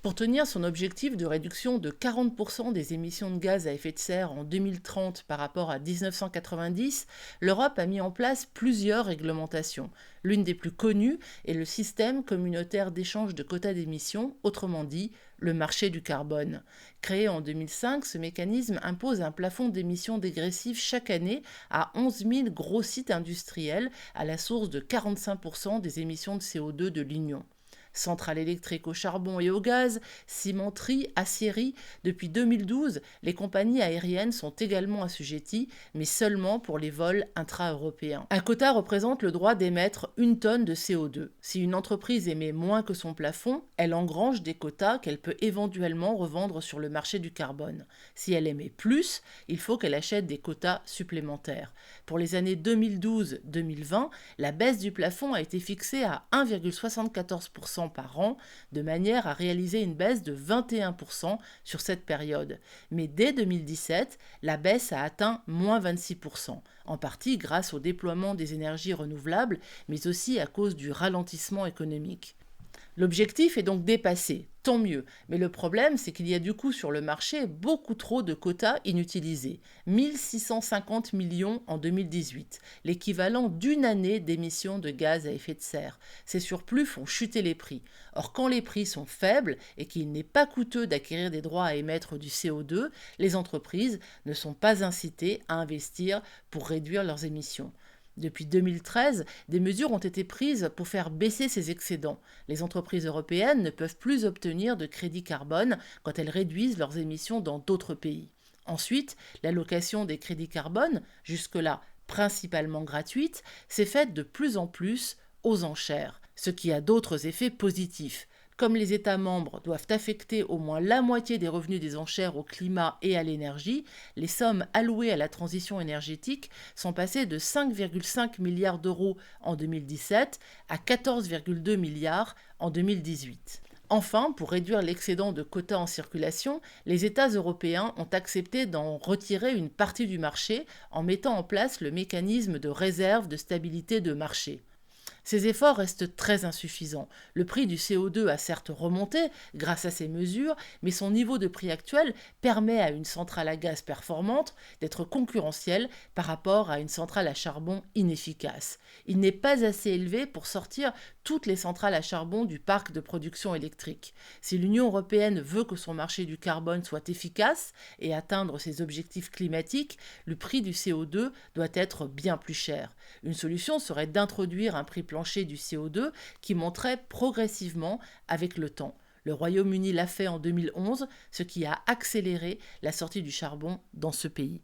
Pour tenir son objectif de réduction de 40% des émissions de gaz à effet de serre en 2030 par rapport à 1990, l'Europe a mis en place plusieurs réglementations. L'une des plus connues est le système communautaire d'échange de quotas d'émissions, autrement dit le marché du carbone. Créé en 2005, ce mécanisme impose un plafond d'émissions dégressives chaque année à 11 000 gros sites industriels à la source de 45% des émissions de CO2 de l'Union. Centrales électriques au charbon et au gaz, cimenteries, aciéries. Depuis 2012, les compagnies aériennes sont également assujetties, mais seulement pour les vols intra-européens. Un quota représente le droit d'émettre 1 tonne de CO2. Si une entreprise émet moins que son plafond, elle engrange des quotas qu'elle peut éventuellement revendre sur le marché du carbone. Si elle émet plus, il faut qu'elle achète des quotas supplémentaires. Pour les années 2012-2020, la baisse du plafond a été fixée à 1,74% par an, de manière à réaliser une baisse de 21% sur cette période. Mais dès 2017, la baisse a atteint moins 26%, en partie grâce au déploiement des énergies renouvelables, mais aussi à cause du ralentissement économique. L'objectif est donc dépassé, tant mieux, mais le problème c'est qu'il y a du coup sur le marché beaucoup trop de quotas inutilisés, 1650 millions en 2018, l'équivalent d'une année d'émissions de gaz à effet de serre. Ces surplus font chuter les prix. Or quand les prix sont faibles et qu'il n'est pas coûteux d'acquérir des droits à émettre du CO2, les entreprises ne sont pas incitées à investir pour réduire leurs émissions. Depuis 2013, des mesures ont été prises pour faire baisser ces excédents. Les entreprises européennes ne peuvent plus obtenir de crédit carbone quand elles réduisent leurs émissions dans d'autres pays. Ensuite, l'allocation des crédits carbone, jusque-là principalement gratuite, s'est faite de plus en plus aux enchères, ce qui a d'autres effets positifs. Comme les États membres doivent affecter au moins la moitié des revenus des enchères au climat et à l'énergie, les sommes allouées à la transition énergétique sont passées de 5,5 milliards d'euros en 2017 à 14,2 milliards en 2018. Enfin, pour réduire l'excédent de quotas en circulation, les États européens ont accepté d'en retirer une partie du marché en mettant en place le mécanisme de réserve de stabilité de marché. Ces efforts restent très insuffisants. Le prix du CO2 a certes remonté grâce à ces mesures, mais son niveau de prix actuel permet à une centrale à gaz performante d'être concurrentielle par rapport à une centrale à charbon inefficace. Il n'est pas assez élevé pour sortir toutes les centrales à charbon du parc de production électrique. Si l'Union européenne veut que son marché du carbone soit efficace et atteindre ses objectifs climatiques, le prix du CO2 doit être bien plus cher. Une solution serait d'introduire un prix plancher du CO2 qui monterait progressivement avec le temps. Le Royaume-Uni l'a fait en 2011, ce qui a accéléré la sortie du charbon dans ce pays.